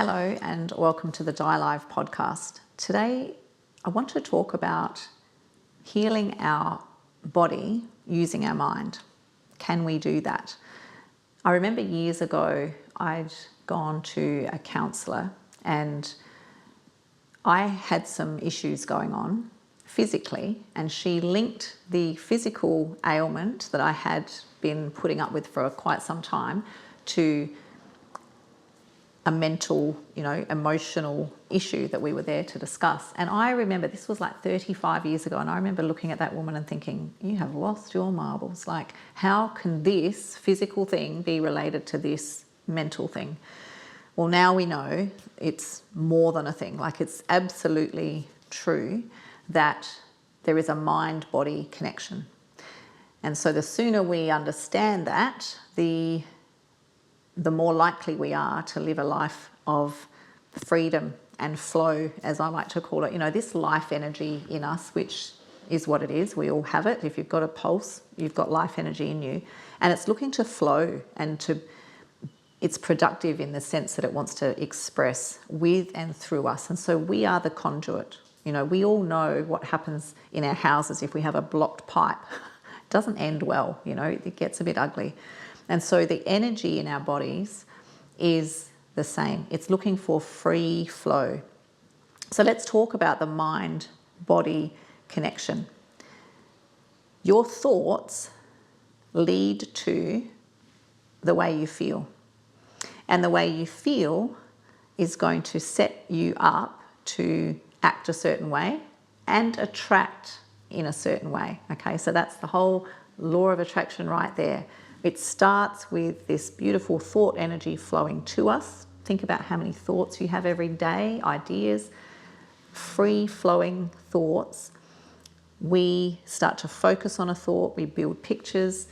Hello and welcome to the DiLive podcast. Today I want to talk about healing our body using our mind. Can we do that? I remember years ago I'd gone to a counsellor and I had some issues going on physically, and she linked the physical ailment that I had been putting up with for quite some time to a mental, emotional issue that we were there to discuss. And I remember this was like 35 years ago, and I remember looking at that woman and thinking, you have lost your marbles. Like, how can this physical thing be related to this mental thing? Well, now we know it's more than a thing. Like, it's absolutely true that there is a mind-body connection. And so the sooner we understand that, the more likely we are to live a life of freedom and flow, as I like to call it. This life energy in us, which is what it is. We all have it. If you've got a pulse, you've got life energy in you. And it's looking to flow and it's productive in the sense that it wants to express with and through us. And so we are the conduit. We all know what happens in our houses if we have a blocked pipe. It doesn't end well, it gets a bit ugly. And so the energy in our bodies is the same. It's looking for free flow. So let's talk about the mind-body connection. Your thoughts lead to the way you feel. And the way you feel is going to set you up to act a certain way and attract in a certain way. Okay, so that's the whole law of attraction right there. It starts with this beautiful thought energy flowing to us. Think about how many thoughts you have every day, ideas, free-flowing thoughts. We start to focus on a thought, we build pictures,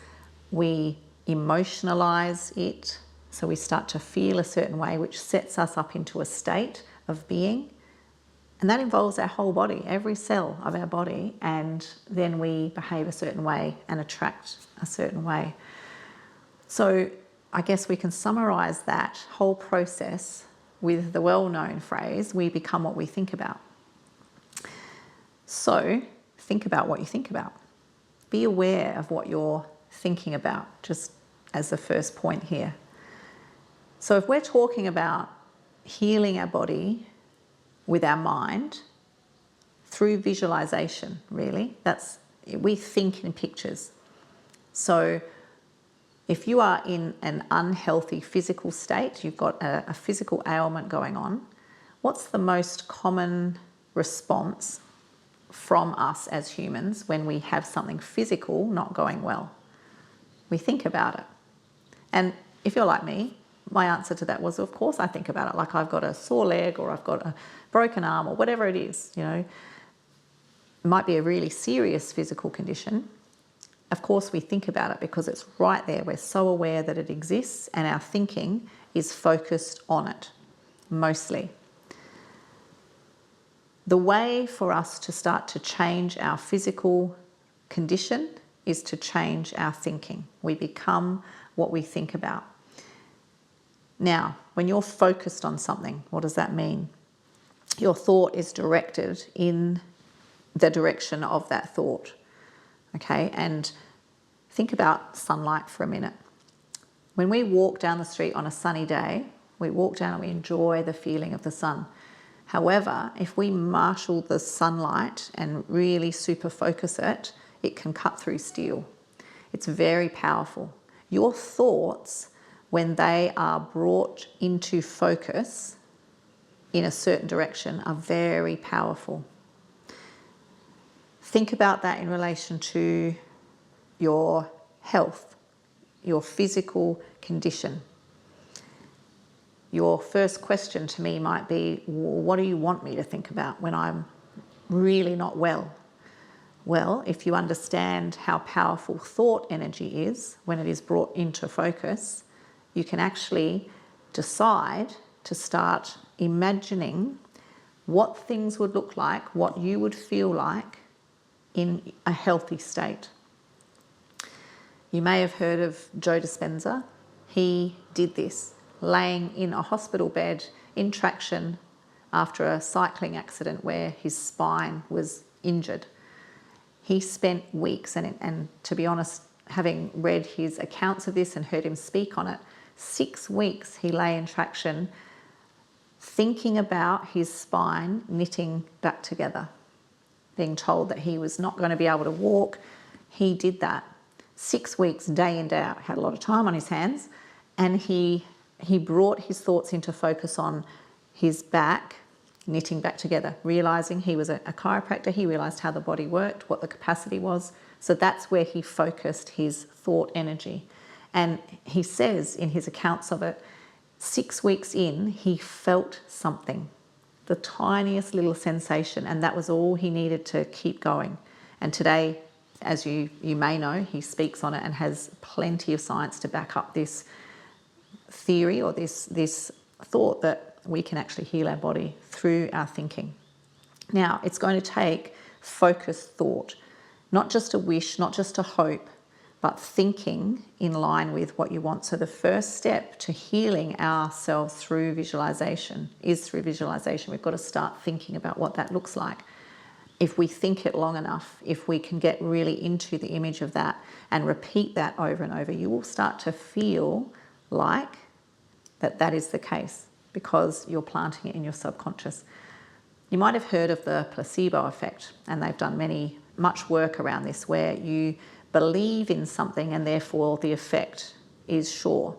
we emotionalize it, so we start to feel a certain way, which sets us up into a state of being. And that involves our whole body, every cell of our body, and then we behave a certain way and attract a certain way. So I guess we can summarize that whole process with the well-known phrase, we become what we think about. So think about what you think about. Be aware of what you're thinking about, just as the first point here. So if we're talking about healing our body with our mind through visualization, really, we think in pictures. So if you are in an unhealthy physical state, you've got a physical ailment going on, what's the most common response from us as humans when we have something physical not going well? We think about it. And if you're like me, my answer to that was, of course I think about it. Like, I've got a sore leg or I've got a broken arm or whatever it is, It might be a really serious physical condition. Of course we think about it because it's right there. We're so aware that it exists and our thinking is focused on it, mostly. The way for us to start to change our physical condition is to change our thinking. We become what we think about. Now, when you're focused on something, what does that mean? Your thought is directed in the direction of that thought. Okay, and think about sunlight for a minute. When we walk down the street on a sunny day, we walk down and we enjoy the feeling of the sun. However, if we marshal the sunlight and really super focus it, it can cut through steel. It's very powerful. Your thoughts, when they are brought into focus in a certain direction, are very powerful. Think about that in relation to your health, your physical condition. Your first question to me might be, what do you want me to think about when I'm really not well? Well, if you understand how powerful thought energy is when it is brought into focus, you can actually decide to start imagining what things would look like, what you would feel like in a healthy state. You may have heard of Joe Dispenza. He did this laying in a hospital bed in traction after a cycling accident where his spine was injured. He spent weeks, and to be honest, having read his accounts of this and heard him speak on it, 6 weeks he lay in traction thinking about his spine knitting back together, being told that he was not going to be able to walk. He did that 6 weeks, day in, day out, had a lot of time on his hands, and he brought his thoughts into focus on his back knitting back together, realising he was a chiropractor. He realised how the body worked, what the capacity was. So that's where he focused his thought energy. And he says in his accounts of it, 6 weeks in, he felt something, the tiniest little sensation, and that was all he needed to keep going. And today, as you may know, he speaks on it and has plenty of science to back up this theory or this thought that we can actually heal our body through our thinking. Now, it's going to take focused thought, not just a wish, not just a hope, but thinking in line with what you want. So the first step to healing ourselves through visualization is through visualization. We've got to start thinking about what that looks like. If we think it long enough, if we can get really into the image of that and repeat that over and over, you will start to feel like that is the case, because you're planting it in your subconscious. You might have heard of the placebo effect, and they've done much work around this, where you believe in something and therefore the effect is sure.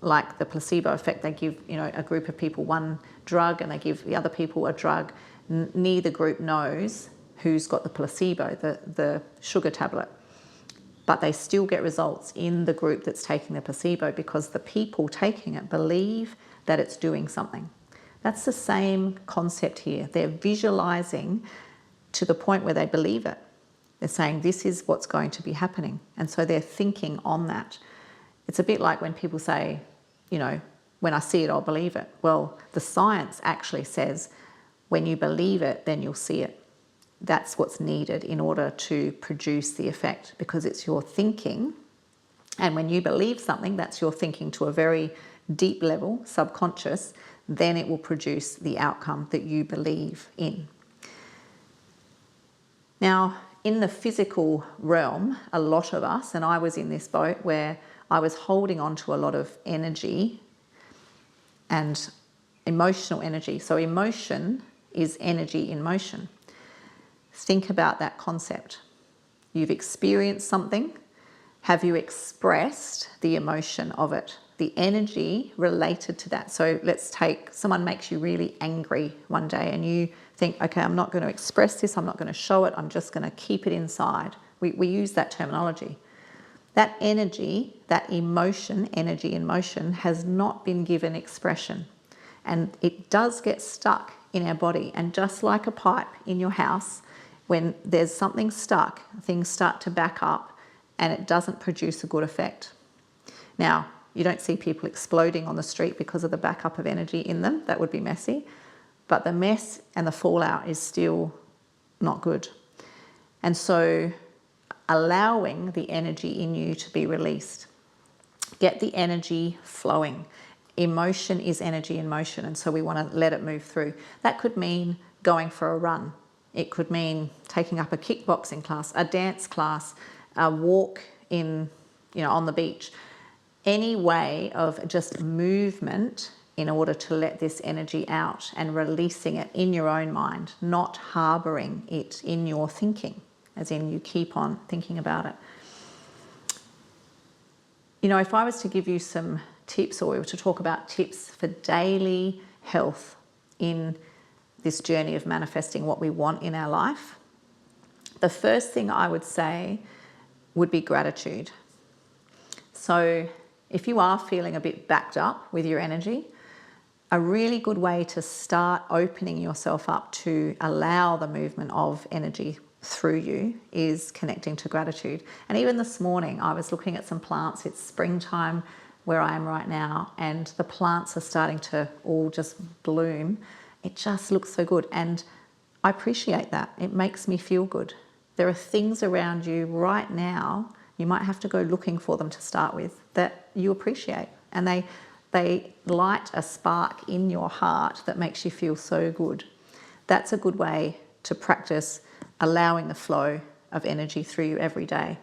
Like the placebo effect, they give a group of people one drug and they give the other people a drug. Neither group knows who's got the placebo, the sugar tablet, but they still get results in the group that's taking the placebo because the people taking it believe that it's doing something. That's the same concept here. They're visualizing to the point where they believe it. They're saying this is what's going to be happening. And so they're thinking on that. It's a bit like when people say, when I see it, I'll believe it. Well, the science actually says when you believe it, then you'll see it. That's what's needed in order to produce the effect, because it's your thinking. And when you believe something, that's your thinking to a very deep level, subconscious, then it will produce the outcome that you believe in. Now, in the physical realm, a lot of us, and I was in this boat where I was holding on to a lot of energy and emotional energy. So emotion is energy in motion. Think about that concept. You've experienced something. Have you expressed the emotion of it? The energy related to that. So let's take, someone makes you really angry one day and you think, okay, I'm not going to express this, I'm not going to show it, I'm just going to keep it inside. We use that terminology. That energy, that emotion, energy in motion, has not been given expression. And it does get stuck in our body. And just like a pipe in your house, when there's something stuck, things start to back up and it doesn't produce a good effect. Now, you don't see people exploding on the street because of the backup of energy in them. That would be messy. But the mess and the fallout is still not good. And so allowing the energy in you to be released. Get the energy flowing. Emotion is energy in motion, and so we want to let it move through. That could mean going for a run. It could mean taking up a kickboxing class, a dance class, a walk on the beach. Any way of just movement in order to let this energy out and releasing it in your own mind, not harboring it in your thinking, as in you keep on thinking about it. If I was to give you some tips, or we were to talk about tips for daily health in this journey of manifesting what we want in our life, the first thing I would say would be gratitude. So if you are feeling a bit backed up with your energy, a really good way to start opening yourself up to allow the movement of energy through you is connecting to gratitude. And even this morning, I was looking at some plants. It's springtime where I am right now, and the plants are starting to all just bloom. It just looks so good, and I appreciate that. It makes me feel good. There are things around you right now, you might have to go looking for them to start with, that you appreciate, and They light a spark in your heart that makes you feel so good. That's a good way to practice allowing the flow of energy through you every day.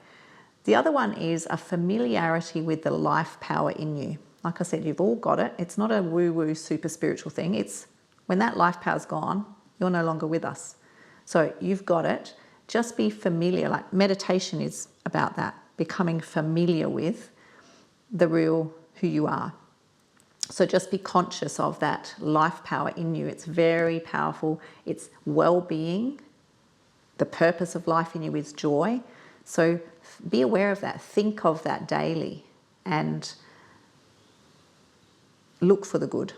The other one is a familiarity with the life power in you. Like I said, you've all got it. It's not a woo-woo super spiritual thing. It's when that life power's gone, you're no longer with us. So you've got it. Just be familiar. Like meditation is about that, becoming familiar with the real who you are. So just be conscious of that life power in you. It's very powerful. It's well-being. The purpose of life in you is joy. So be aware of that. Think of that daily and look for the good.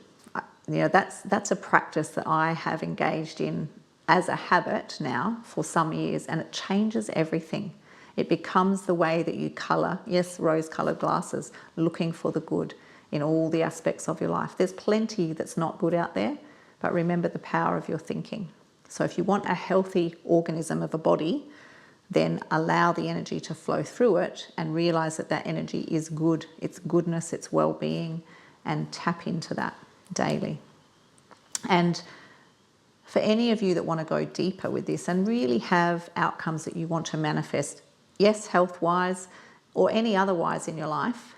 That's a practice that I have engaged in as a habit now for some years, and it changes everything. It becomes the way that you colour, yes, rose-coloured glasses, looking for the good in all the aspects of your life. There's plenty that's not good out there, but remember the power of your thinking. So if you want a healthy organism of a body, then allow the energy to flow through it and realise that that energy is good, it's goodness, it's well-being, and tap into that daily. And for any of you that want to go deeper with this and really have outcomes that you want to manifest, yes, health-wise or any otherwise in your life,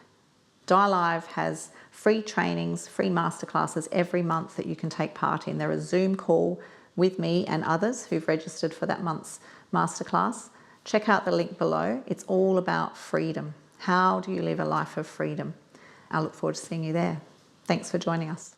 DiLive has free trainings, free masterclasses every month that you can take part in. They're a Zoom call with me and others who've registered for that month's masterclass. Check out the link below. It's all about freedom. How do you live a life of freedom? I look forward to seeing you there. Thanks for joining us.